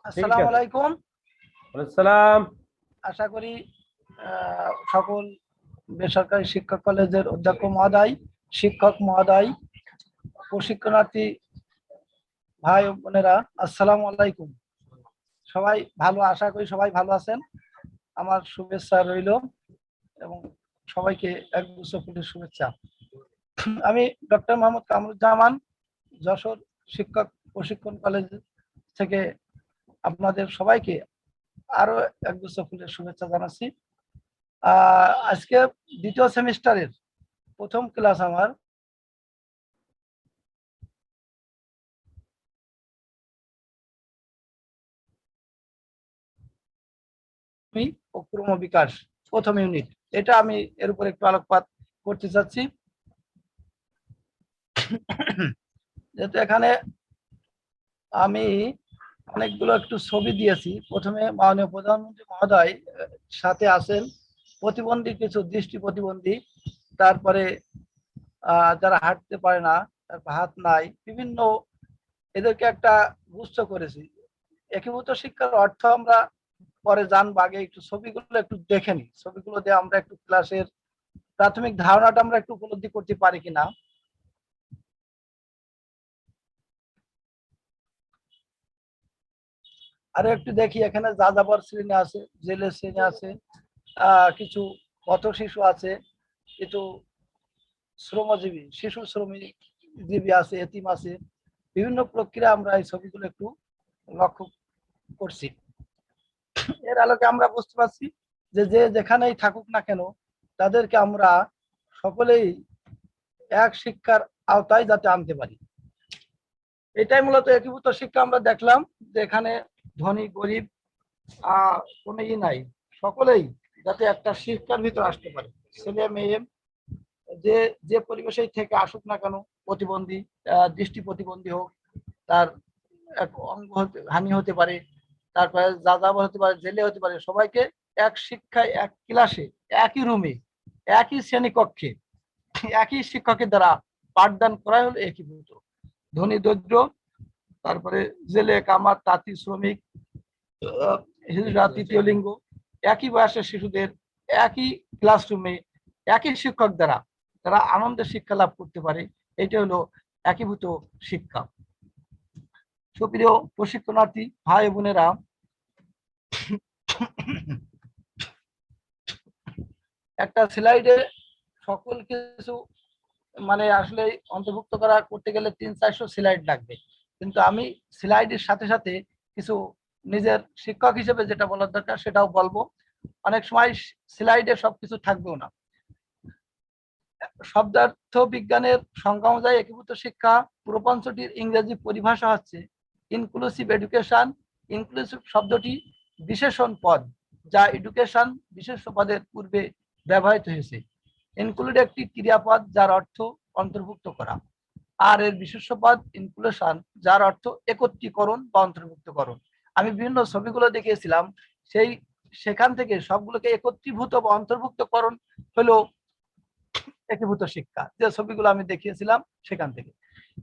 ঠিক আসসালামু আছে। আলাইকুম। সালাম। আশা করি সকল বেসরকারি শিক্ষা কলেজের অধ্যক্ষ মহোদয়, শিক্ষক মহোদয়, প্রশিক্ষণার্থী ভাই ও বোনেরা, আসসালামু আলাইকুম। সবাই ভালো, আশা করি সবাই ভালো আছেন। আমার শুভেচ্ছা রইল এবং সবাইকে একগুচ্ছ ফুলের শুভেচ্ছা। আমি ডক্টর মোহাম্মদ কামরুজ্জামান, যশোর শিক্ষক প্রশিক্ষণ কলেজ থেকে আপনাদের সবাইকে আরো একগুচ্ছ ফুলের শুভেচ্ছা জানাচ্ছি। আজকে দ্বিতীয় সেমিস্টারের প্রথম ক্লাস আমার। আমি ও ক্রমবিকাশ প্রথম ইউনিট, এটা আমি এর উপর একটু আলোকপাত করতে চাচ্ছি। যেহেতু এখানে আমি অনেকগুলো একটু ছবি দিয়েছি। প্রথমে মাননীয় প্রধানমন্ত্রী মহোদয় সাথে আছেন, প্রতিবন্ধী কিছু দৃষ্টি প্রতিবন্ধী, তারপরে যারা হাঁটতে পারে না, তারপর হাত নাই, বিভিন্ন এদেরকে একটা গুচ্ছ করেছি। একীভূত শিক্ষার অর্থ আমরা পরে জানবো, আগে একটু ছবিগুলো একটু দেখে নিই। ছবিগুলো দিয়ে আমরা একটু ক্লাসের প্রাথমিক ধারণাটা আমরা একটু উপলব্ধি করতে পারি কিনা। আরো একটু দেখি, এখানে যাযাবর শ্রেণী আছে, জেলের শ্রেণী আছে, কিছু পথ শিশু আছে, কিছু শ্রমজীবী শিশু শ্রমজীবী আছে, এতিম আছে। বিভিন্ন প্রক্রিয়া আমরা এই ছবিগুলো একটু লক্ষ্য করছি। এর আলোকে আমরা বুঝতে পারছি যে যে যেখানেই থাকুক না কেন, তাদেরকে আমরা সকলেই এক শিক্ষার আওতায় যাতে আনতে পারি, এটাই মূলত একীভূত শিক্ষা। আমরা দেখলাম যে এখানে ধনী গরিব কোনো নাই, সকলেই যাতে একটা শিক্ষার ভিতর আসতে পারে। ছেলে মেয়ে যে যে পরিবেশেই থেকে আসুক না কেন, প্রতিবন্ধী, দৃষ্টি প্রতিবন্ধী হোক, তার এক অঙ্গ হানি হতে পারে, তারপরে যাযাবর হতে পারে, জেলে হতে পারে, সবাইকে এক শিক্ষায়, এক ক্লাসে, একই রুমে, একই শ্রেণীকক্ষে, একই শিক্ষকের দ্বারা পাঠদান করাই হলো একীভূত। ধনী দরিদ্র, তারপরে জেলে কামার তাঁতি শ্রমিক, হিজড়া তৃতীয় লিঙ্গ, একই বয়সের শিশুদের একই ক্লাসরুমে একই শিক্ষক দ্বারা তারা আনন্দের শিক্ষা লাভ করতে পারে, এটা হলো একীভূত শিক্ষা। সুপ্রিয় প্রশিক্ষণার্থী ভাই বোনেরা, একটা স্লাইডে সকল কিছু মানে আসলে অন্তর্ভুক্ত করা করতে গেলে 300-400 স্লাইড লাগবে, কিন্তু আমি স্লাইডের সাথে সাথে কিছু নিজের শিক্ষক হিসেবে যেটা বলার দরকার সেটাও বলবো। অনেক সময় স্লাইডে সবকিছু থাকবেও না। শব্দার্থ বিজ্ঞানের সংজ্ঞা অনুযায়ী একীভূত শিক্ষা প্রপঞ্চটির ইংরেজি পরিভাষা হচ্ছে ইনক্লুসিভ এডুকেশন। ইনক্লুসিভ শব্দটি বিশেষণ পদ, যা এডুকেশন বিশেষ্য পদের পূর্বে ব্যবহৃত হয়েছে। ইনক্লুড একটি ক্রিয়াপদ যার অর্থ অন্তর্ভুক্ত করা, আর এর বিশেষ্য পদ ইনক্লুশন, যার অর্থ একত্রীকরণ বা অন্তর্ভুক্তকরণ। আমি বিভিন্ন ছবিগুলো দেখিয়েছিলাম, সেখান থেকে সবগুলোকে একত্রীভূত বা অন্তর্ভুক্তকরণ হলো একীভূত শিক্ষা। যে ছবিগুলো আমি দেখিয়েছিলাম সেখান থেকে।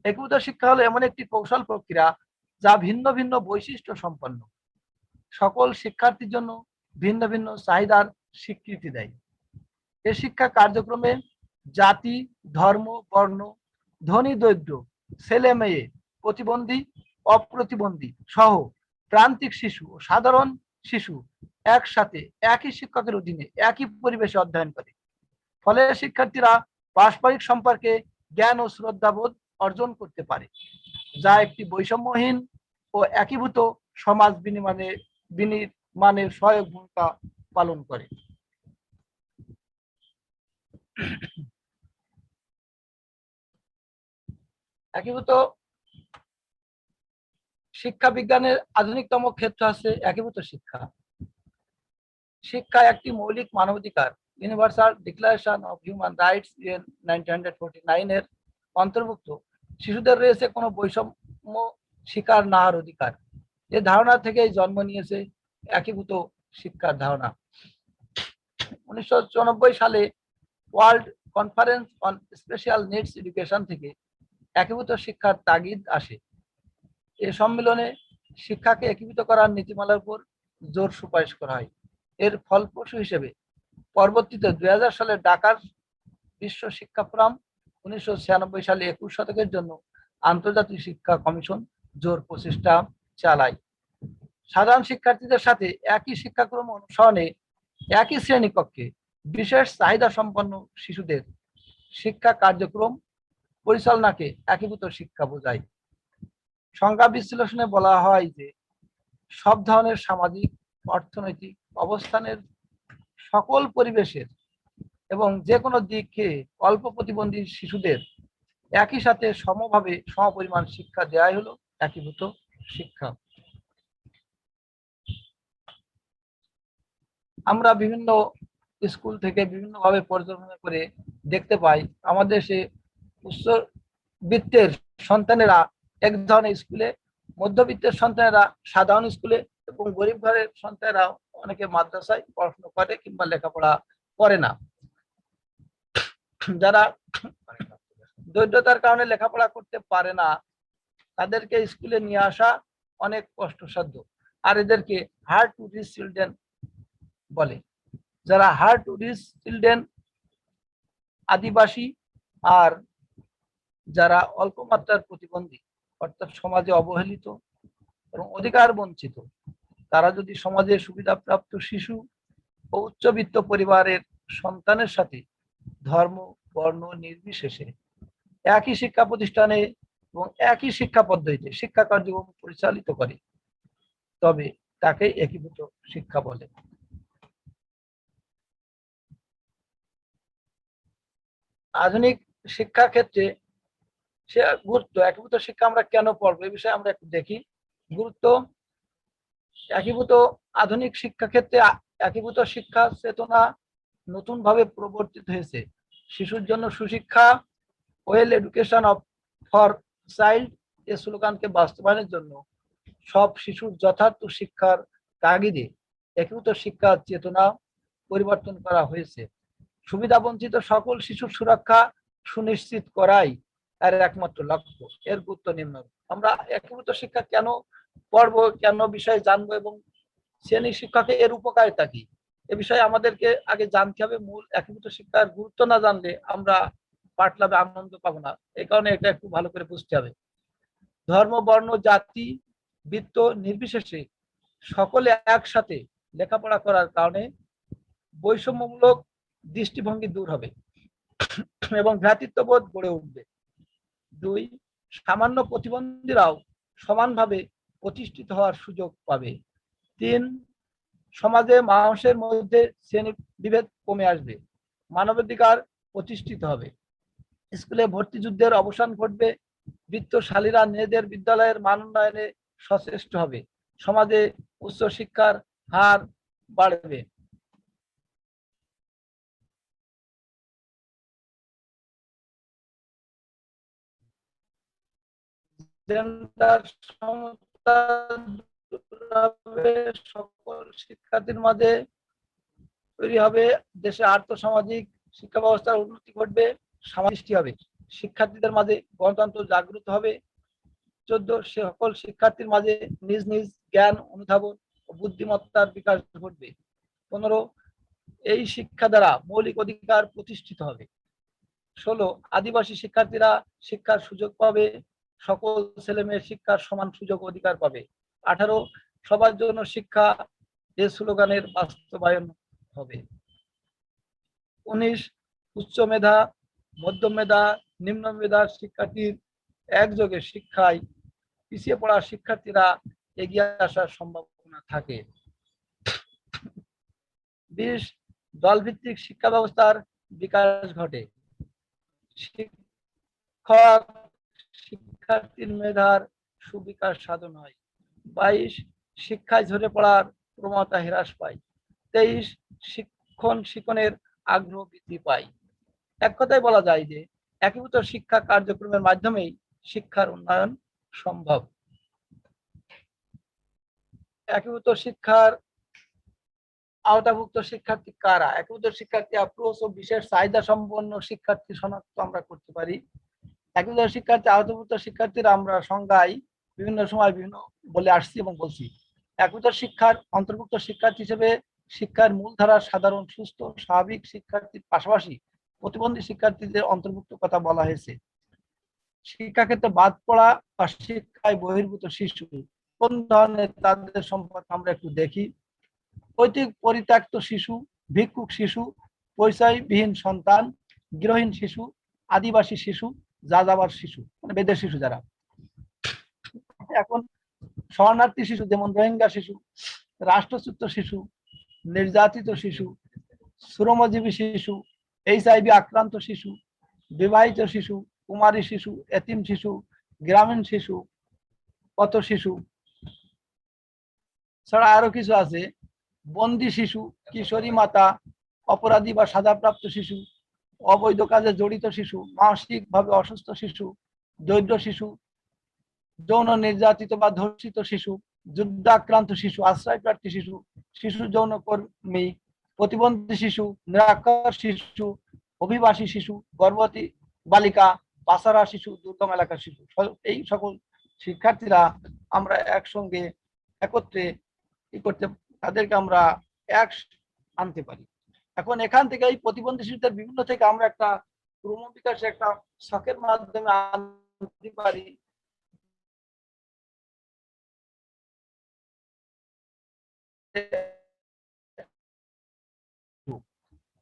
একীভূত শিক্ষা হলো এমন একটি কৌশল প্রক্রিয়া যা ভিন্ন ভিন্ন বৈশিষ্ট্য সম্পন্ন সকল শিক্ষার্থীর জন্য ভিন্ন ভিন্ন চাহিদার স্বীকৃতি দেয়। এ শিক্ষা কার্যক্রমে জাতি, ধর্ম, বর্ণ, ধনী দরিদ্র, ছেলে মেয়ে, প্রতিবন্ধী, অপ্রতিবন্ধী সহ প্রান্তিক শিশু ও সাধারণ শিশু একসাথে একই শিক্ষকের অধীনে একই পরিবেশে অধ্যয়ন করে। ফলে শিক্ষার্থীরা পারস্পরিক সম্পর্কে জ্ঞান ও শ্রদ্ধাবোধ অর্জন করতে পারে, যা একটি বৈষম্যহীন ও একীভূত সমাজ বিনির্মাণের সহায়ক ভূমিকা পালন করে। একীভূত শিক্ষা বিজ্ঞানের আধুনিকতম ক্ষেত্র আছে একীভূত শিক্ষা। শিক্ষা একটি মৌলিক মানবাধিকার, universal declaration of human rights in 1949 এর অন্তর্ভুক্ত। শিশুদের রয়েছে কোনো বৈষম্য শিকার না হওয়ার অধিকার। এ ধারণা থেকেই জন্ম নিয়েছে একীভূত শিক্ষার ধারণা। 1994 সালে world conference on special needs education থেকে একীভূত শিক্ষার তাগিদ আসে। এ সম্মেলনে শিক্ষাকে একীভূত করার নীতিমালার উপর জোর সুপারিশ করা হয়। এর ফলপ্রসূ হিসেবে পরবর্তীতে 2000 সালে ঢাকার বিশ্ব শিক্ষা ফোরাম, 1996 সালে 21 শতকের জন্য আন্তর্জাতিক শিক্ষা কমিশন জোর প্রচেষ্টা চালায়। সাধারণ শিক্ষার্থীদের সাথে একই শিক্ষাক্রম অনুসরণে একই শ্রেণীকক্ষে বিশেষ চাহিদা সম্পন্ন শিশুদের শিক্ষা কার্যক্রম পরিচালনাকে একীভূত শিক্ষা বোঝায়। সংজ্ঞা বিশ্লেষণে বলা হয় যে সব ধরনের সামাজিক, অর্থনৈতিক অবস্থানের, সকল পরিবেশের এবং যে কোনো দিকে অল্প প্রতিবন্ধী শিশুদের একই সাথে সমভাবে সমপরিমাণ শিক্ষা দেওয়াই হলো একীভূত শিক্ষা। আমরা বিভিন্ন স্কুল থেকে বিভিন্নভাবে পর্যবেক্ষণ করে দেখতে পাই আমাদের দেশে উচ্চবিত্তের সন্তানেরা এক ধরনের স্কুলে, মধ্যবিত্তের সন্তানেরা সাধারণ স্কুলে এবং গরিব ঘরের সন্তানেরা অনেকে মাদ্রাসায় পড়াশোনা করে কিংবা লেখাপড়া করে না। যারা দরিদ্রতার কারণে লেখাপড়া করতে পারে না তাদেরকে স্কুলে নিয়ে আসা অনেক কষ্টসাধ্য, আর এদেরকে হার্ড টু রিচ চিলড্রেন বলে। যারা হার্ড টু রিচ চিলড্রেন, আদিবাসী আর যারা অল্প মাত্রার প্রতিবন্ধী অর্থাৎ সমাজে অবহেলিত এবং অধিকার বঞ্চিত, তারা যদি সমাজে সুবিধাপ্রাপ্ত শিশু ও উচ্চবিত্ত পরিবারের সন্তানের সাথে ধর্ম, বর্ণ নির্বিশেষে একই শিক্ষা প্রতিষ্ঠানে এবং একই শিক্ষা পদ্ধতিতে শিক্ষা কার্যক্রম পরিচালিত করে, তবে তাকে একীভূত শিক্ষা বলে। আধুনিক শিক্ষা ক্ষেত্রে সে গুরুত্ব, একীভূত শিক্ষা আমরা কেন পড়বো এই বিষয়ে আমরা একটু দেখি। গুরুত্ব, একীভূত আধুনিক শিক্ষা ক্ষেত্রে একীভূত শিক্ষা চেতনা নতুন ভাবে প্রবর্তিত হয়েছে। শিশুর জন্য সুশিক্ষা, well education of for child এ স্লোগানকে বাস্তবায়নের জন্য সব শিশুর যথার্থ শিক্ষার তাগিদে একীভূত শিক্ষার চেতনা পরিবর্তন করা হয়েছে। সুবিধা বঞ্চিত সকল শিশুর সুরক্ষা সুনিশ্চিত করাই এর একমাত্র লক্ষ্য। এর গুরুত্ব নিম্ন। আমরা একীভূত শিক্ষা কেন পড়বো, কেন বিষয়ে জানবো এবং শ্রেণী শিক্ষাকে এর উপকারিতা কি এ বিষয়ে আমাদেরকে আগে জানতে হবে। মূল একীভূত শিক্ষার গুরুত্ব না জানলে আমরা পাঠ লাভে আনন্দ পাবো না, এই কারণে এটা একটু ভালো করে বুঝতে হবে। ধর্ম, বর্ণ, জাতি, বৃত্ত নির্বিশেষে সকলে একসাথে লেখাপড়া করার কারণে বৈষম্যমূলক দৃষ্টিভঙ্গি দূর হবে এবং ভ্রাতৃত্ববোধ গড়ে উঠবে। 2, সামান্য প্রতিবন্ধীরাও সমানভাবে প্রতিষ্ঠিত হওয়ার সুযোগ পাবে। 3, সমাজে মানুষের মধ্যে শ্রেণী বিভেদ কমে আসবে, মানবাধিকার প্রতিষ্ঠিত হবে, স্কুলে ভর্তি যুদ্ধের অবসান ঘটবে, বিত্তশালীরা নিজেদের বিদ্যালয়ের মান উন্নয়নে সচেষ্ট হবে, সমাজে উচ্চ শিক্ষার হার বাড়বে। সকল শিক্ষার্থীর মাঝে তৈরি হবে, দেশে আর্থসামাজিক শিক্ষা ব্যবস্থার উন্নতি ঘটবে, সৃষ্টি হবে, শিক্ষার্থীদের মাঝে গণতন্ত্র জাগ্রত হবে। 14, সকল শিক্ষার্থীর মাঝে নিজ নিজ জ্ঞান, অনুধাবন ও বুদ্ধিমত্তার বিকাশ ঘটবে। 15, এই শিক্ষা দ্বারা মৌলিক অধিকার প্রতিষ্ঠিত হবে। 16, আদিবাসী শিক্ষার্থীরা শিক্ষার সুযোগ পাবে, সকল ছেলে মেয়ে শিক্ষার সমান সুযোগ অধিকার পাবে। 18, সবার জন্য শিক্ষা এ স্লোগানের বাস্তবায়ন হবে। 19, উচ্চ মেধা, মধ্যম মেধা, নিম্ন মেধার শিক্ষার্থীর একযোগে শিক্ষায় পিছিয়ে পড়া শিক্ষার্থীরা এগিয়ে আসার সম্ভাবনা থাকে। 20, দলভিত্তিক শিক্ষা ব্যবস্থার বিকাশ ঘটে, শিক্ষক শিক্ষার্থীর মেধার সুবিকাশ সাধন হয়। 22, শিক্ষায় ঝরে পড়ার প্রবণতা হ্রাস পায়। 23, শিক্ষণের আগ্রহ বৃদ্ধি পায়। এক কথায় বলা যায় যে একীভূত শিক্ষা কার্যক্রমের মাধ্যমেই শিক্ষার উন্নয়ন সম্ভব। একীভূত শিক্ষার আওতাভুক্ত শিক্ষার্থী কারা? একীভূত শিক্ষার্থী অ্যাপ্রোচ ও বিশেষ চাহিদা সম্পন্ন শিক্ষার্থী শনাক্ত আমরা করতে পারি। একীভূত শিক্ষার্থী, আওতাভুক্ত শিক্ষার্থীরা আমরা সংজ্ঞায় বিভিন্ন সময় বিভিন্ন বলে আসছি এবং বলছি। একবিত শিক্ষার অন্তর্ভুক্ত শিক্ষার্থী হিসেবে শিক্ষার মূলধারার সাধারণ সুস্থ স্বাভাবিক শিক্ষার্থীর পাশাপাশি প্রতিবন্ধী শিক্ষার্থীদের অন্তর্ভুক্ত কথা বলা হয়েছে। শিক্ষাক্ষেত্রে বাদ পড়া বা শিক্ষায় বহির্ভূত শিশু কোন ধরনের তাদের সম্পর্কে আমরা একটু দেখি। পৈতৃক পরিত্যক্ত শিশু, ভিক্ষুক শিশু, পরিচয়বিহীন সন্তান, গৃহহীন শিশু, আদিবাসী শিশু, যাযাবর শিশু মানে বেদের শিশু যারা। এখন শরণার্থী শিশু যেমন রোহিঙ্গা শিশু, রাষ্ট্রচ্যুত শিশু, নির্যাতিত শিশু, শ্রমজীবী শিশু, HIV আক্রান্ত শিশু, বিবাহিত শিশু, কুমারী শিশু, এতিম শিশু, গ্রামীণ শিশু, পথ শিশু ছাড়া আরো কিছু আছে। বন্দী শিশু, কিশোরী মাতা, অপরাধী বা সাজাপ্রাপ্ত শিশু, অবৈধ কাজে জড়িত শিশু, মানসিকভাবে অসুস্থ শিশু, দরিদ্র শিশু, যৌন নির্যাতিত বা ধর্ষিত শিশু, যুদ্ধাক্রান্ত শিশু, আশ্রয়প্রার্থী শিশু, শিশু যৌনকর্মী, প্রতিবন্ধী শিশু, নিরক্ষর শিশু, অভিবাসী শিশু, গর্ভবতী বালিকা, পাচারা শিশু, দুর্গম এলাকার শিশু, এই সকল শিক্ষার্থীরা আমরা একসঙ্গে একত্রে কি করতে তাদেরকে আমরা এক আনতে পারি। এখন এখান থেকে এই প্রতিবন্ধী শিশুদের বিভিন্ন থেকে আমরা একটা ক্রমবিকাশে একটা শখের মাধ্যমে আনতে পারি।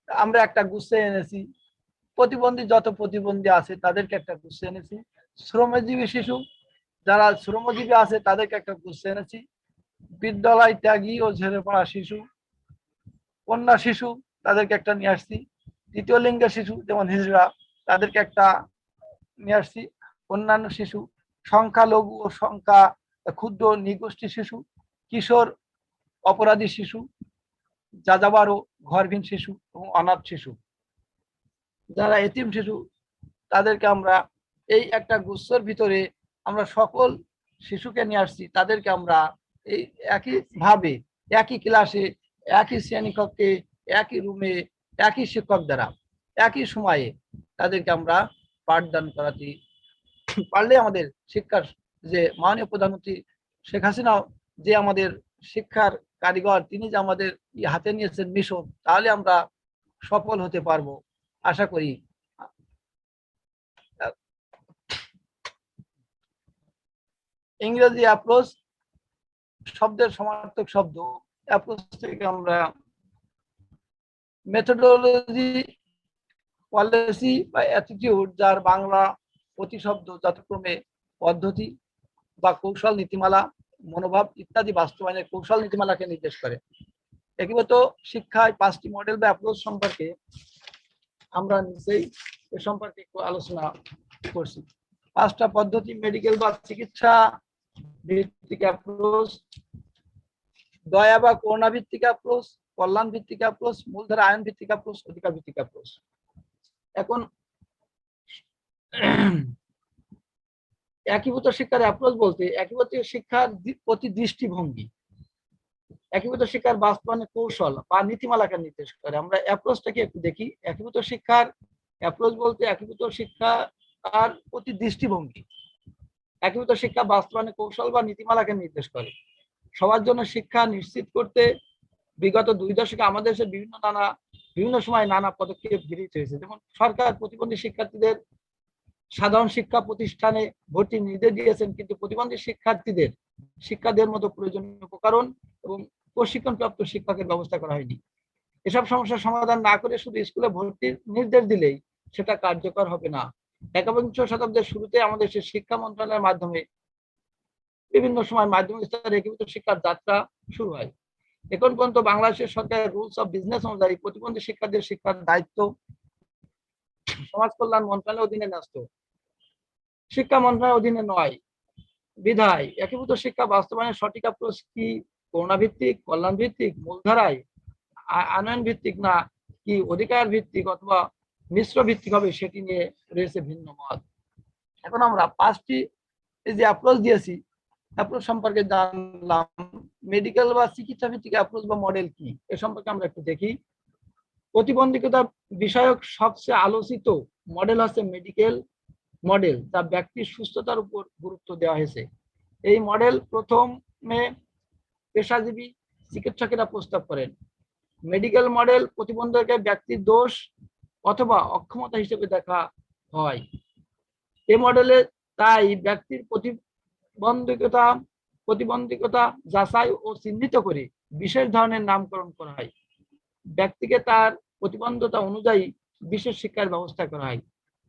আমরা একটা গুছিয়ে এনেছি, প্রতিবন্ধী যত প্রতিবন্ধী আছে তাদেরকে একটা গুছিয়ে এনেছি। শ্রমজীবী শিশু যারা শ্রমজীবী আছে তাদেরকে একটা গুছিয়ে এনেছি। বিদ্যালয় ত্যাগী ও ঝরে পড়া শিশু, কন্যা শিশু তাদেরকে একটা নিয়ে আসছি। তৃতীয় লিঙ্গের শিশু যেমন হিজড়া তাদেরকে একটা নিয়ে আসছি। অন্যান্য শিশু, সংখ্যালঘু ও সংখ্যা ক্ষুদ্র নিগোষ্ঠী শিশু, কিশোর অপরাধী শিশু, যাযাবর ও ঘরহীন শিশু এবং অনাথ শিশু, যারা এতিম শিশু তাদেরকে আমরা এই একটা গুচ্ছর ভিতরে আমরা সকল শিশুকে নিয়ে আসছি। তাদেরকে আমরা এই একই ভাবে একই ক্লাসে একই শ্রেণীকক্ষে একই রুমে একই শিক্ষক দ্বারা একই সময়ে তাদেরকে আমরা পাঠদান করাতে পারলে আমাদের শিক্ষার যে মাননীয় প্রধানমন্ত্রী শেখ হাসিনা যে আমাদের শিক্ষার কারিগর তিনি যে আমাদের হাতে নিয়েছেন মিশন, তাহলে আমরা সফল হতে পারবো আশা করি। ইংরেজি অ্যাপ্রোচ শব্দের সমার্থক শব্দ। অ্যাপ্রোচ থেকে আমরা মেথোডোলজি, পলিসি বা অ্যাটিটিউড, যার বাংলা প্রতিশব্দ যথাক্রমে পদ্ধতি বা কৌশল, নীতিমালা, মনোভাব ইত্যাদি বাস্তবায়নের কৌশল নীতিমালাকে নির্দেশ করে। একীভূত শিক্ষায় 5টি মডেল বা অ্যাপ্রোচ সম্পর্কে আমরা নিচেই এ সম্পর্কে একটু আলোচনা করছি। 5টা পদ্ধতি: মেডিকেল বা চিকিৎসা ভিত্তিক অ্যাপ্রোচ, দয়া বা করুণা ভিত্তিক অ্যাপ্রোচ, কল্যাণ ভিত্তিক অ্যাপ্রোচ, মূলধারা আইন ভিত্তিক অ্যাপ্রোচ, অধিকার ভিত্তিক অ্যাপ্রোচ। এখন একীভূত শিক্ষার অ্যাপ্রোচ বলতে একীভূত শিক্ষার প্রতি দৃষ্টিভঙ্গি, একীভূত শিক্ষার বাস্তবায়নের কৌশল বা নীতিমালাকে নির্দেশ করে। আমরা অ্যাপ্রোচটাকে একটু দেখি। একীভূত শিক্ষার অ্যাপ্রোচ বলতে একীভূত শিক্ষার প্রতি দৃষ্টিভঙ্গি, একীভূত শিক্ষা বাস্তবায়নের কৌশল বা নীতিমালাকে নির্দেশ করে। সবার জন্য শিক্ষা নিশ্চিত করতে বিগত 2 দশকে আমাদের দেশে বিভিন্ন সময় নানা পদক্ষেপ গৃহীত হয়েছে। যেমন সরকার প্রতিবন্ধী শিক্ষার্থীদের সাধারণ শিক্ষা প্রতিষ্ঠানে ভর্তির নির্দেশ দিয়েছেন, কিন্তু প্রতিবন্ধী শিক্ষার্থীদের শিক্ষা দেওয়ার মতো প্রয়োজনীয় উপকরণ এবং প্রশিক্ষণপ্রাপ্ত শিক্ষকের ব্যবস্থা করা হয়নি। এসব সমস্যার সমাধান না করে শুধু স্কুলে ভর্তির নির্দেশ দিলেই সেটা কার্যকর হবে না। 21শ শতাব্দীর শুরুতে আমাদের শিক্ষা মন্ত্রণালয়ের মাধ্যমে বিভিন্ন সময় মাধ্যমিক স্তরে একীভূত শিক্ষার যাত্রা শুরু হয়। এখন পর্যন্ত বাংলাদেশের সরকারের রুলস অফ বিজনেস অনুযায়ী প্রতিবন্ধী শিক্ষার্থীদের শিক্ষার দায়িত্ব সমাজ কল্যাণ মন্ত্রণালয়ের অধীনে ন্যস্ত, শিক্ষা মন্ত্রণালয়ের অধীনে নয়। বিধায় একীভূত শিক্ষা বাস্তবায়নের সঠিক অ্যাপ্রোচ কি করুণা ভিত্তিক, কল্যাণ ভিত্তিক, মূলধারায় আনয়ন ভিত্তিক না কি অধিকার ভিত্তিক অথবা মিশ্র ভিত্তিক হবে, সেটি নিয়ে রয়েছে ভিন্ন মত। এখন আমরা 5টি যে অ্যাপ্রোচ দিয়েছি অ্যাপ্রোচ সম্পর্কে জানলাম। মেডিকেল বা চিকিৎসা ভিত্তিক অ্যাপ্রোচ বা মডেল কি এ সম্পর্কে আমরা একটু দেখি। প্রতিবন্ধকতা বিষয়ক সবচেয়ে আলোচিত মডেল হচ্ছে মেডিকেল মডেল, যা ব্যক্তির সুস্থতার উপর গুরুত্ব দেওয়া হয়েছে। এই মডেল প্রথমে পেশাজীবী চিকিৎসকেরা প্রস্তাব করেন। মেডিকেল মডেল প্রতিবন্ধকে ব্যক্তির দোষ অথবা অক্ষমতা হিসেবে দেখা হয়। এই মডেলে তাই ব্যক্তির প্রতিবন্ধকতা যাচাই ও চিহ্নিত করে বিশেষ ধরনের নামকরণ করা হয়। ব্যক্তিকে তার প্রতিবন্ধতা অনুযায়ী বিশেষ শিক্ষার ব্যবস্থা করা হয়।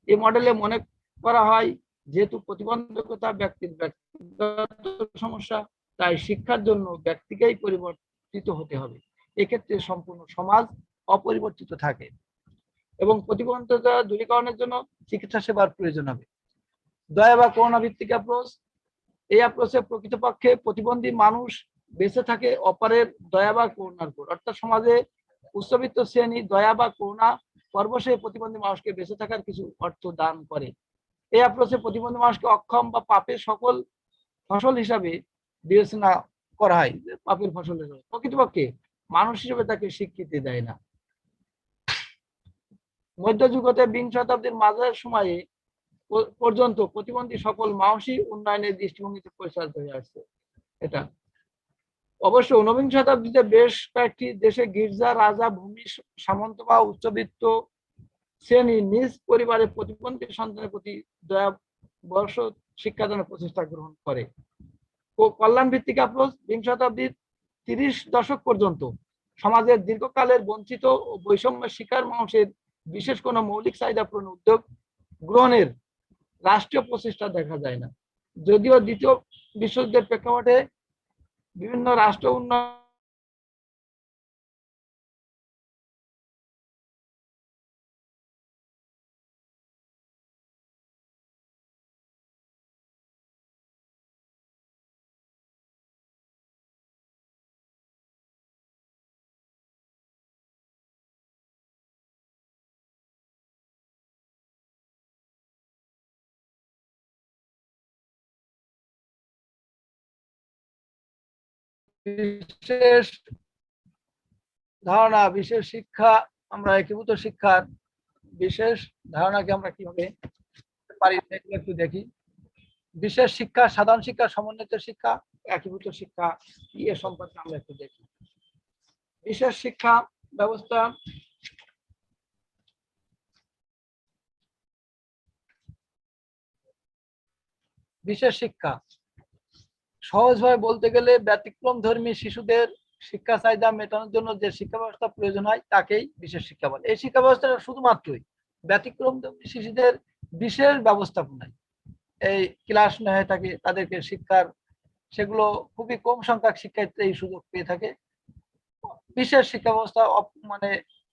এই মডেলে মনে করা হয় যেহেতু প্রতিবন্ধকতা ব্যক্তির ব্যক্তিগত সমস্যা, তাই শিক্ষার জন্য ব্যক্তিকেই পরিবর্তিত হতে হবে। এক্ষেত্রে সম্পূর্ণ সমাজ অপরিবর্তিত থাকে এবং প্রতিবন্ধকতা দূরীকরণের জন্য চিকিৎসা সেবার প্রয়োজন হবে। দয়া বা করুণা ভিত্তিক অ্যাপ্রোচ। এই অ্যাপ্রোচে প্রকৃতপক্ষে প্রতিবন্ধী মানুষ বেঁচে থাকে অপরের দয়া বা করুণার উপর। অর্থাৎ সমাজে উচ্চবিত্ত শ্রেণী দয়া বা করুণা পরবশে প্রতিবন্ধী মানুষকে বেঁচে থাকার কিছু অর্থ দান করে। এই অ্যাপ্রোচে প্রতিবন্ধী মানুষকে অক্ষম বা পাপের সকল ফসল হিসাবে বিবেচনা করা হয়, পাপের ফসল হিসাবে। প্রকৃতপক্ষে মানুষ হিসেবে তাকে স্বীকৃতি দেয় না। মধ্যযুগ হতে বিংশ শতাব্দীর মাঝের সময়ে পর্যন্ত প্রতিবন্ধী সকল মানুষই উন্নয়নের দৃষ্টিভঙ্গিতে পরিচালিত হয়ে আসছে। এটা অবশ্য ঊনবিংশ শতাব্দীতে বেশ কয়েকটি দেশে গির্জা, রাজা, ভূমি সামন্ত বা উচ্চবিত্ত শ্রেণী নিজ পরিবারের প্রতিবন্ধী সন্তানের প্রতি দয়াবর্ষ শিক্ষাদানের প্রচেষ্টা গ্রহণ করে। কল্যাণ ভিত্তিক অ্যাপ্রোচ। বিংশ শতাব্দীর 30 দশক পর্যন্ত সমাজের দীর্ঘকালের বঞ্চিত ও বৈষম্যের শিকার মানুষের বিশেষ কোনো মৌলিক চাহিদা পূরণ উদ্যোগ গ্রহণের রাষ্ট্রীয় প্রচেষ্টা দেখা যায় না। যদিও দ্বিতীয় বিশ্বযুদ্ধের প্রেক্ষাপটে বিভিন্ন রাষ্ট্র উন্নয়ন বিশেষ ধারণা, বিশেষ শিক্ষা, আমরা একীভূত শিক্ষার বিশেষ ধারণাকে আমরা কিভাবে পারি একটু দেখি। বিশেষ শিক্ষা, সাধারণ শিক্ষা, সমন্বিত শিক্ষা, একীভূত শিক্ষা এ সম্পর্কে আমরা একটু দেখি। বিশেষ শিক্ষা ব্যবস্থা বিশেষ শিক্ষা সহজভাবে বলতে গেলে ব্যতিক্রম ধর্মী শিশুদের শিক্ষা চাহিদা মেটানোর জন্য যে শিক্ষা ব্যবস্থা প্রয়োজন হয় তাকেই বিশেষ শিক্ষা বলে। এই শিক্ষা ব্যবস্থাটা শুধুমাত্রই ব্যতিক্রম ধর্মী শিশুদের বিশেষ ব্যবস্থাপনায় এই ক্লাস নেওয়া হয়ে থাকে, তাদেরকে শিক্ষার সেগুলো খুবই কম সংখ্যক শিক্ষার্থী এই সুযোগ পেয়ে থাকে। বিশেষ শিক্ষা ব্যবস্থা মানে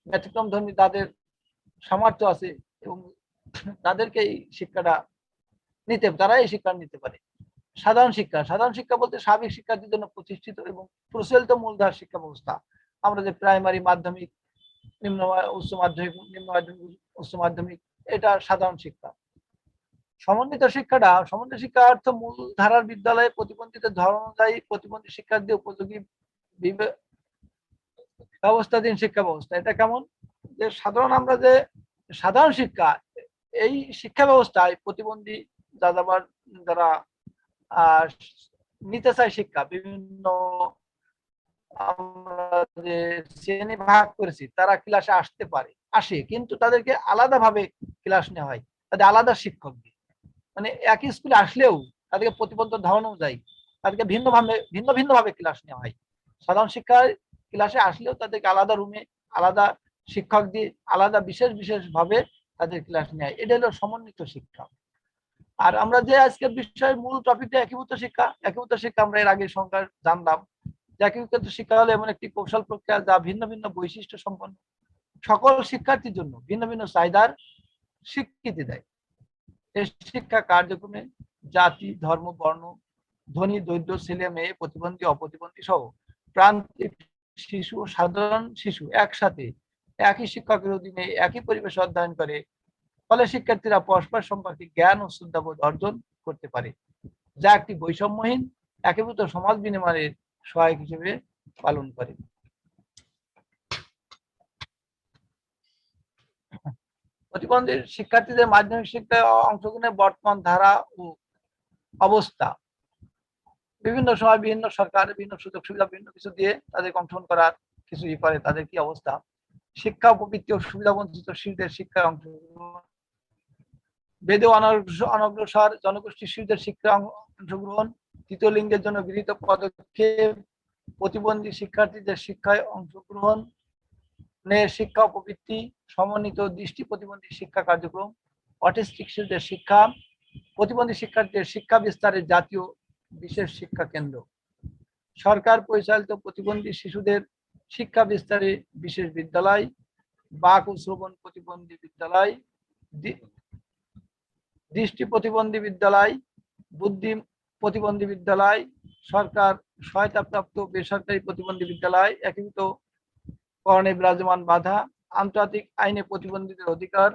ব্যতিক্রম ধর্মী তাদের সামর্থ্য আছে এবং তাদেরকে এই শিক্ষাটা তারা এই শিক্ষা নিতে পারে। সাধারণ শিক্ষা, সাধারণ শিক্ষা বলতে স্বাভাবিক শিক্ষার্থীর জন্য প্রতিষ্ঠিত এবং প্রচলিত মূলধারার শিক্ষা ব্যবস্থা। আমরা যে প্রাইমারি, মাধ্যমিক, নিম্ন উচ্চ মাধ্যমিক, নিম্ন মাধ্যমিক, উচ্চ মাধ্যমিক, এটা সাধারণ শিক্ষা। সমন্বিত শিক্ষা অর্থ মূল ধারার বিদ্যালয়ে প্রতিবন্ধীদের ধর্ম অনুযায়ী প্রতিবন্ধী শিক্ষার্থী উপযোগী ব্যবস্থাধীন শিক্ষা ব্যবস্থা। এটা কেমন যে আমরা যে সাধারণ শিক্ষা, এই শিক্ষা ব্যবস্থায় প্রতিবন্ধী যারা নিতে চায় শিক্ষা, বিভিন্ন আমরা যে শ্রেণী ভাগ করেছি তারা ক্লাসে আসে, কিন্তু তাদেরকে আলাদাভাবে ক্লাস নেওয়া হয়, তাদের আলাদা শিক্ষক দিয়ে। মানে একই স্কুলে আসলেও তাদেরকে প্রতিবন্ধ ধরন অনুযায়ী তাদেরকে ভিন্ন ক্লাস নেওয়া হয়। সাধারণ শিক্ষার ক্লাসে আসলেও তাদেরকে আলাদা রুমে আলাদা শিক্ষক দিয়ে আলাদা বিশেষ ভাবে তাদের ক্লাস নেয়। এটা হলো সমন্বিত শিক্ষা। আর আমরা যে আজকের বিষয়ের মূল টপিকটা একীভূত শিক্ষা। একীভূত শিক্ষা আমরা এর আগে সংজ্ঞা জানলাম। একীভূত শিক্ষা হলো এমন একটি কৌশল প্রক্রিয়া যা ভিন্ন ভিন্ন বৈশিষ্ট্য সম্পন্ন সকল শিক্ষার্থীর জন্য ভিন্ন ভিন্ন চাহিদার স্বীকৃতি দেয়। এই শিক্ষা কার্যক্রমে জাতি, ধর্ম, বর্ণ, ধনী, দরিদ্র, ছেলে, মেয়ে, প্রতিবন্ধী, অপ্রতিবন্ধী সহ প্রান্তিক শিশু ও সাধারণ শিশু একসাথে একই শিক্ষকের অধীনে একই পরিবেশে অধ্যয়ন করে। ফলে শিক্ষার্থীরা পরস্পর সম্পর্কে জ্ঞান ও শ্রদ্ধাবোধ অর্জন করতে পারে, যা একটি বৈষম্যহীন একীভূত সমাজ বিনির্মাণের সহায়ক হিসেবে পালন করে। প্রতিবন্ধী শিক্ষার্থীদের মাধ্যমিক শিক্ষায় অংশগ্রহণের বর্তমান ধারা ও অবস্থা। বিভিন্ন সময় বিভিন্ন সরকার বিভিন্ন সুযোগ সুবিধা বিভিন্ন কিছু দিয়ে তাদেরকে অংশগ্রহণ করার কিছু ই করে, তাদের কি অবস্থা? শিক্ষা উপবৃত্তি ও সুবিধা বঞ্চিত শিশুদের শিক্ষায় অংশগ্রহণ, বেদে অনগ্রসর জনগোষ্ঠী শিশুদের শিক্ষায় অংশগ্রহণ, তৃতীয় লিঙ্গের জন্য গৃহীত পদক্ষেপ, প্রতিবন্ধী শিক্ষার্থীদের শিক্ষায় অংশগ্রহণ, শিক্ষা উপবৃত্তি, সমন্বিত দৃষ্টি প্রতিবন্ধী শিক্ষা কার্যক্রম, অটিস্টিক শিশুদের শিক্ষা, প্রতিবন্ধী শিক্ষার্থীদের শিক্ষা বিস্তারের জাতীয় বিশেষ শিক্ষা কেন্দ্র, সরকার পরিচালিত প্রতিবন্ধী শিশুদের শিক্ষা বিস্তারে বিশেষ বিদ্যালয়, বাক ও শ্রবণ প্রতিবন্ধী বিদ্যালয়, দৃষ্টি প্রতিবন্ধী বিদ্যালয়, বুদ্ধি প্রতিবন্ধী বিদ্যালয়, সরকার সহায়তাপ্রাপ্ত বেসরকারি প্রতিবন্ধী বিদ্যালয়, একীভূত করণে বিরাজমান বাধা, আন্তর্জাতিক আইনে প্রতিবন্ধীদের অধিকার,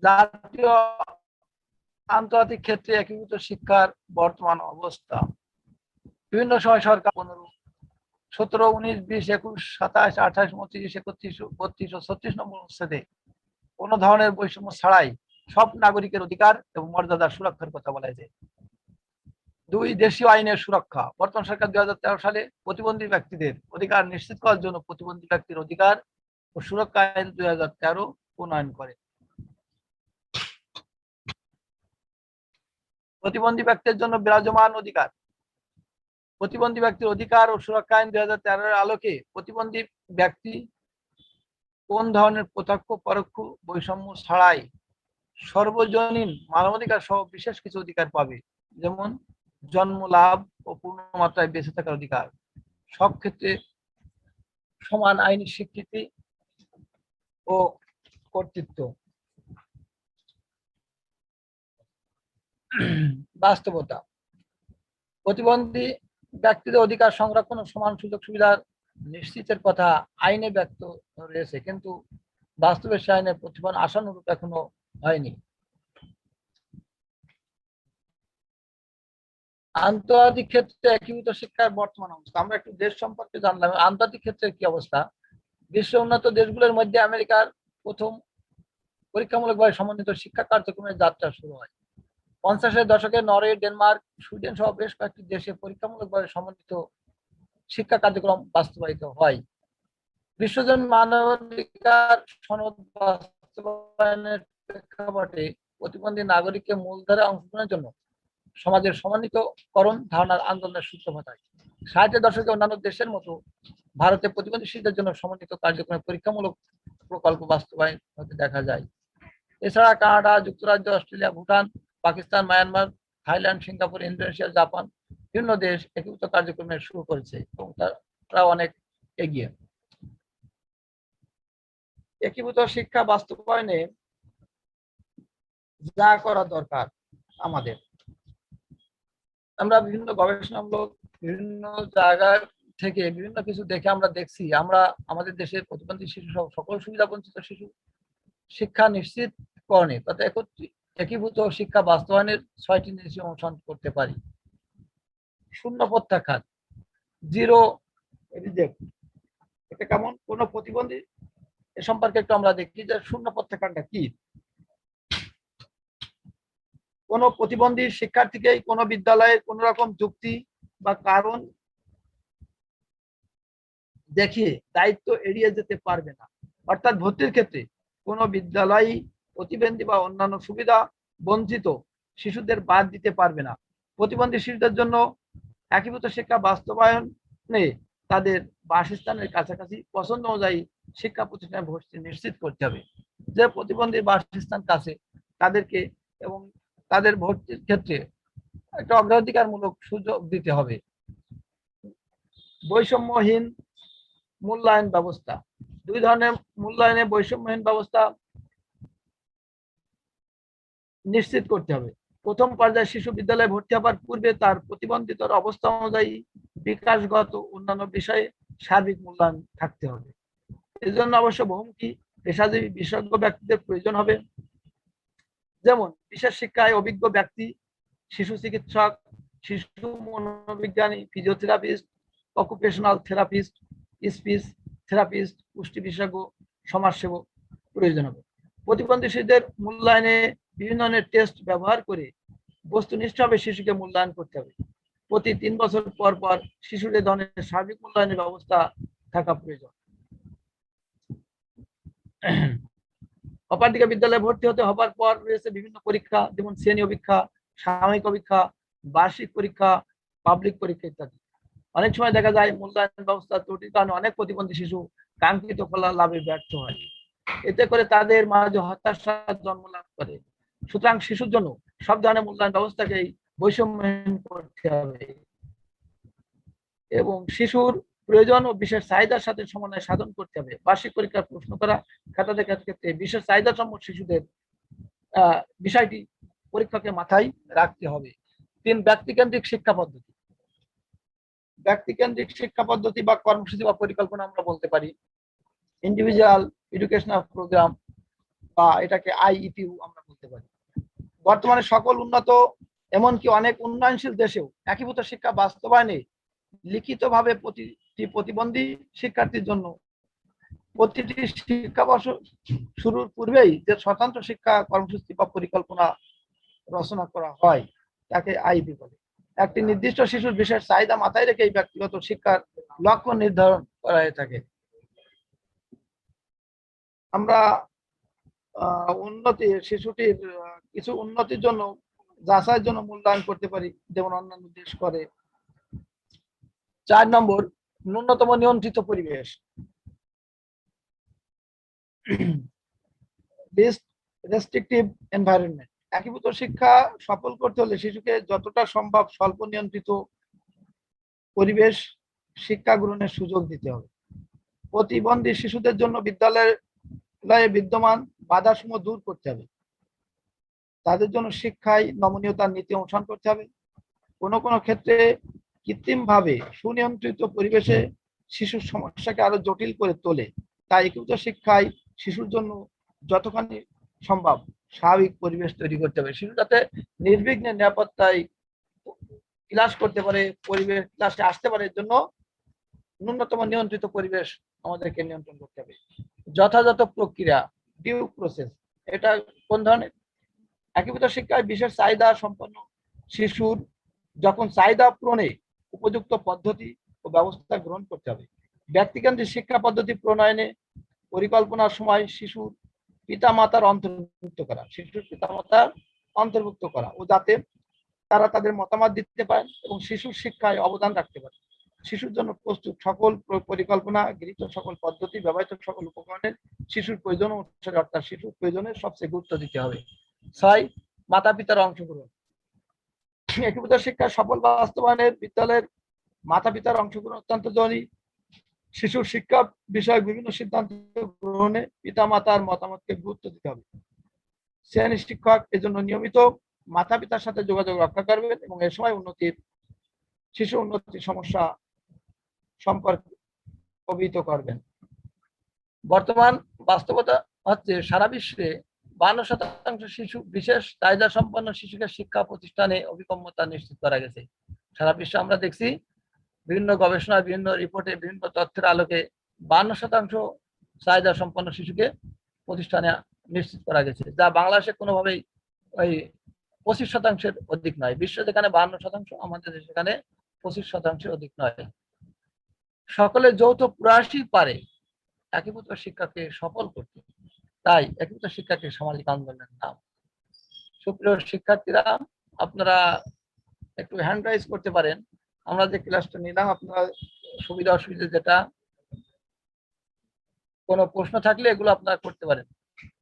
জাতীয় আন্তর্জাতিক ক্ষেত্রে একীভূত শিক্ষার বর্তমান অবস্থা। বিভিন্ন সময় সরকার 15, 17, 19, 20, 21, 27, 28, 29, 31, 32 ও 36 নম্বর অনুচ্ছেদে কোন ধরনের বৈষম্য ছাড়াই সব নাগরিকের অধিকার এবং মর্যাদার সুরক্ষার কথা বলা যায়। 2, দেশীয় আইনের সুরক্ষা। বর্তমান সরকার 2013 সালে প্রতিবন্ধী ব্যক্তিদের অধিকার নিশ্চিত করার জন্য প্রতিবন্ধী ব্যক্তির অধিকার ও সুরক্ষা আইন 2013 প্রণয়ন করে। প্রতিবন্ধী ব্যক্তির জন্য বিরাজমান অধিকার। প্রতিবন্ধী ব্যক্তির অধিকার ও সুরক্ষা আইন 2013 আলোকে প্রতিবন্ধী ব্যক্তি কোন ধরনের প্রত্যক্ষ পরোক্ষ বৈষম্য ছাড়াই সর্বজনীন মানবাধিকার সহ বিশেষ কিছু অধিকার পাবে, যেমন জন্ম লাভ ও পূর্ণ মাত্রায় বেঁচে থাকার অধিকার, সব ক্ষেত্রে সমান আইনি স্বীকৃতি ও কর্তৃত্ব। বাস্তবতা, প্রতিবন্ধী ব্যক্তিদের অধিকার সংরক্ষণ ও সমান সুযোগ সুবিধার নিশ্চিতের কথা আইনে ব্যক্ত রয়েছে, কিন্তু বাস্তবে সে আইনের প্রতিফলন আশানুরূপ এখনো হয়নি। আন্তর্জাতিক ক্ষেত্রে একীভূত শিক্ষার বর্তমান অবস্থা। আমরা একটু দেশ সম্পর্কে জানলাম, আন্তর্জাতিক ক্ষেত্রে কি অবস্থা। বিশ্ব উন্নত দেশগুলোর মধ্যে আমেরিকার প্রথম পরীক্ষামূলকভাবে সমন্বিত শিক্ষা কার্যক্রমের যাত্রা শুরু হয়। 50-এর দশকে নরওয়ে, ডেনমার্ক, সুইডেন সহ বেশ কয়েকটি দেশে পরীক্ষামূলকভাবে সমন্বিত শিক্ষা কার্যক্রম বাস্তবায়িত হয়। বিশ্বজনীন মানবাধিকার সনদ বাস্তবায়নের প্রেক্ষাপটে প্রতিবন্ধী নাগরিককে মূলধারায় অংশগ্রহণের জন্য সমাজের সমন্বিতকরণ ধারণার আন্দোলনের সূত্রপাত হয়। 60-এর দশকে অন্যান্য দেশের মতো ভারতে প্রতিবন্ধী শিশুদের জন্য সমন্বিত কার্যক্রমে পরীক্ষামূলক প্রকল্প বাস্তবায়ন হতে দেখা যায়। এছাড়া কানাডা, যুক্তরাজ্য, Australia, Bhutan, Pakistan, Myanmar, Thailand, Singapore, Indonesia, Japan বিভিন্ন দেশ একীভূত কার্যক্রমে শুরু করেছে এবং তারা অনেক এগিয়ে। একীভূত শিক্ষা বাস্তবায়নে যা করা দরকার আমাদের, আমরা বিভিন্ন গবেষণামূলক বিভিন্ন জায়গা থেকে বিভিন্ন কিছু দেখে আমরা দেখছি, আমরা আমাদের দেশের প্রতিবন্ধী শিশু সহ সকল সুবিধা বঞ্চিত শিশু শিক্ষা নিশ্চিত করণে তাতে একীভূত শিক্ষা বাস্তবায়নের 6টি নীতি অনুসরণ করতে পারি। শূন্য প্রত্যাখ্যান, জিরো রিজেক্ট। এটা কেমন? কোন প্রতিবন্ধী এ সম্পর্কে একটু আমরা দেখি যে শূন্য প্রত্যাখ্যানটা কি। কোন প্রতিবন্ধী শিক্ষার্থীকে কোন বিদ্যালয়ে কোন রকম যুক্তি বা কারণ দেখিয়ে দায়িত্ব এড়িয়ে যেতে পারবে না। অর্থাৎ ভর্তির ক্ষেত্রে কোন বিদ্যালয় প্রতিবন্ধী বা অন্যান্য সুবিধা বঞ্চিত শিশুদের বাদ দিতে পারবে না। প্রতিবন্ধী শিশুদের জন্য একীভূত শিক্ষা বাস্তবায়নে তাদের বাসস্থানের কাছাকাছি পছন্দ অনুযায়ী শিক্ষা প্রতিষ্ঠানে ভর্তি নিশ্চিত করতে হবে। যে প্রতিবন্ধী বাসস্থান কাছে তাদেরকে এবং তাদের ভর্তির ক্ষেত্রে একটা অগ্রাধিকারমূলক সুযোগ দিতে হবে। বৈষম্যহীন মূল্যায়ন ব্যবস্থা। 2 ধরনের মূল্যায়নে বৈষম্যহীন ব্যবস্থা নিশ্চিত করতে হবে। প্রথম পর্যায়ে শিশু বিদ্যালয়ে ভর্তি হবার পূর্বে তার প্রতিবন্ধিতার অবস্থা অনুযায়ী বিকাশগত অন্যান্য বিষয়ে সার্বিক মূল্যায়ন থাকতে হবে। এজন্য অবশ্য বহুমুখী পেশাজীবী বিশেষজ্ঞ ব্যক্তিদের প্রয়োজন হবে, যেমন বিশেষ শিক্ষায় অভিজ্ঞ ব্যক্তি, শিশু চিকিৎসক, শিশু মনোবিজ্ঞানী, physiotherapist, occupational therapist, speech therapist, পুষ্টি বিশেষজ্ঞ, সমাজসেবক প্রয়োজন হবে। প্রতিবন্ধী শিশুদের মূল্যায়নে বিভিন্ন ধরনের টেস্ট ব্যবহার করে বস্তুনিষ্ঠভাবে শিশুকে মূল্যায়ন করতে হবে। প্রতি 3 বছর পর পর শিশুর এ ধরনের সার্বিক মূল্যায়নের ব্যবস্থা থাকা প্রয়োজন। অপরদিকে বিদ্যালয়ে ভর্তি হবার পর রয়েছে বিভিন্ন পরীক্ষা, যেমন শ্রেণী পরীক্ষা, সাময়িক পরীক্ষা, বার্ষিক পরীক্ষা, পাবলিক পরীক্ষা ইত্যাদি। অনেক সময় দেখা যায় মূল্যায়ন ব্যবস্থা ত্রুটির কারণে অনেক প্রতিবন্ধী শিশু কাঙ্ক্ষিত ফল লাভে ব্যর্থ হয়। এতে করে তাদের মাঝে হতাশার জন্ম লাভ করে। সুতরাং শিশুর জন্য সব ধরনের মূল্যায়ন ব্যবস্থাকেই বৈষম্যহীন করতে হবে এবং শিশুর প্রয়োজন ও বিশেষ চাহিদার সাথে সমন্বয় সাধন করতে হবে। বার্ষিক পরীক্ষার প্রশ্ন করা খাতা দেখার ক্ষেত্রে বিশেষ চাহিদা সম্পন্ন শিশুদের বিষয়টি পরীক্ষাকে মাথায় রাখতে হবে। 3, ব্যক্তিকেন্দ্রিক শিক্ষা পদ্ধতি। ব্যক্তিকেন্দ্রিক শিক্ষা পদ্ধতি বা কর্মসূচি বা পরিকল্পনা আমরা বলতে পারি ইন্ডিভিজুয়াল এডুকেশনাল প্রোগ্রাম, বা এটাকে আইইপিইউ আমরা বলতে পারি। বর্তমানে সকল উন্নত এমনকি অনেক উন্নয়নশীল দেশেও একীভূত শিক্ষা বাস্তবায়নে লিখিতভাবে প্রতিটি প্রতিবন্ধী শিক্ষার্থীর জন্য প্রতিটি শিক্ষাবর্ষ শুরুর পূর্বেই যে স্বতন্ত্র শিক্ষা কর্মসূচি বা পরিকল্পনা রচনা করা হয় তাকে আইপি বলে। একটি নির্দিষ্ট শিশুর বিশেষ চাহিদা মাথায় রেখে এই ব্যক্তিগত শিক্ষার লক্ষ্য নির্ধারণ করা হয়ে থাকে। আমরা শিশুটির কিছু উন্নতির জন্য যাচাইয়ের জন্য মূল্যায়ন করতে পারি, যেমন অন্যান্য দেশ করে। 4 নম্বর, ন্যূনতম নিয়ন্ত্রিত পরিবেশ। Best restrictive environment. একীভূত শিক্ষা সফল করতে হলে শিশুকে যতটা সম্ভব স্বল্প নিয়ন্ত্রিত পরিবেশ শিক্ষা গ্রহণের সুযোগ দিতে হবে। প্রতিবন্ধী শিশুদের জন্য বিদ্যালয়ে বিদ্যমান বাধাসমূহ দূর করতে হবে। তাদের জন্য শিক্ষায় নমনীয়তার নীতি অনুসরণ করতে হবে। কোনো কোনো ক্ষেত্রে কৃত্রিমভাবে সুনিয়ন্ত্রিত পরিবেশে শিশুর সমস্যাকে আরো জটিল করে তোলে। তাই একীভূত শিক্ষায় শিশুর জন্য যতখানি সম্ভব স্বাভাবিক পরিবেশ তৈরি করতে হবে। শিশু যাতে নির্বিঘ্নে নিরাপত্তায় ক্লাস করতে পারে, পরিবেশ ক্লাসে আসতে পারে, এর জন্য ন্যূনতম নিয়ন্ত্রিত পরিবেশ আমাদেরকে নিয়ন্ত্রণ করতে হবে। যথাযথ প্রক্রিয়া, ডিউ প্রসেস। এটা কোন ধরনের? একীভূত শিক্ষায় বিশেষ চাহিদা সম্পন্ন শিশুর যখন চাহিদা পূরণে উপযুক্ত পদ্ধতি ও ব্যবস্থা গ্রহণ করতে হবে। ব্যক্তিকেন্দ্রিক শিক্ষা পদ্ধতি প্রণয়নে পরিকল্পনার সময় শিশুর পিতামাতার অন্তর্ভুক্ত করা ও যাতে তারা তাদের মতামত দিতে পারেন এবং শিশুর শিক্ষায় অবদান রাখতে পারে। শিশুর জন্য প্রস্তুত সকল পরিকল্পনা, গৃহীত সকল পদ্ধতি, ব্যবহৃত সকল উপকরণের শিশুর প্রয়োজন অনুসারে অর্থাৎ শিশুর প্রয়োজনে সবচেয়ে গুরুত্ব দিতে হবে। 6, মাতা পিতার অংশগ্রহণ। একীভূত শিক্ষার সফল বাস্তবায়নের বিদ্যালয়ের মাতা পিতার অংশগ্রহণ অত্যন্ত জরুরি। শিশুর শিক্ষা বিষয়ক বিভিন্ন সিদ্ধান্ত গ্রহণে পিতা মাতার মতামতকে গুরুত্ব দিতে হবে। শ্রেণী শিক্ষক এজন্য নিয়মিত মাতা পিতার সাথে যোগাযোগ রক্ষা করবেন এবং এ সময় শিশু উন্নতির সমস্যা সম্পর্কে অবহিত করবেন। বর্তমান বাস্তবতা হচ্ছে সারা বিশ্বে 52% শিশু বিশেষ চাহিদা সম্পন্ন শিশুকে শিক্ষা প্রতিষ্ঠানে অভিগম্যতা নিশ্চিত করা গেছে। সারা বিশ্বে আমরা দেখছি বিভিন্ন গবেষণা, বিভিন্ন রিপোর্টে, বিভিন্ন তথ্যের আলোকে 52% চাহিদা সম্পন্ন শিশুকে প্রতিষ্ঠানে নিশ্চিত করা গেছে, যা বাংলাদেশে কোনোভাবেই ওই 25% অধিক নয়। বিশ্ব যেখানে 52%, আমাদের সেখানে 25% অধিক নয়। সকলে যৌথ প্রয়াসই পারে একীভূত শিক্ষাকে সফল করতে। তাই একীভূত শিক্ষাকে সামাজিক আন্দোলনের নাম। সুপ্রিয় শিক্ষার্থীরা, আপনারা একটু হ্যান্ড রাইজ করতে পারেন। আমরা যে ক্লাসটা নিলাম, আপনারা সুবিধা অসুবিধা যেটা কোনো প্রশ্ন থাকলে এগুলো আপনারা করতে পারেন।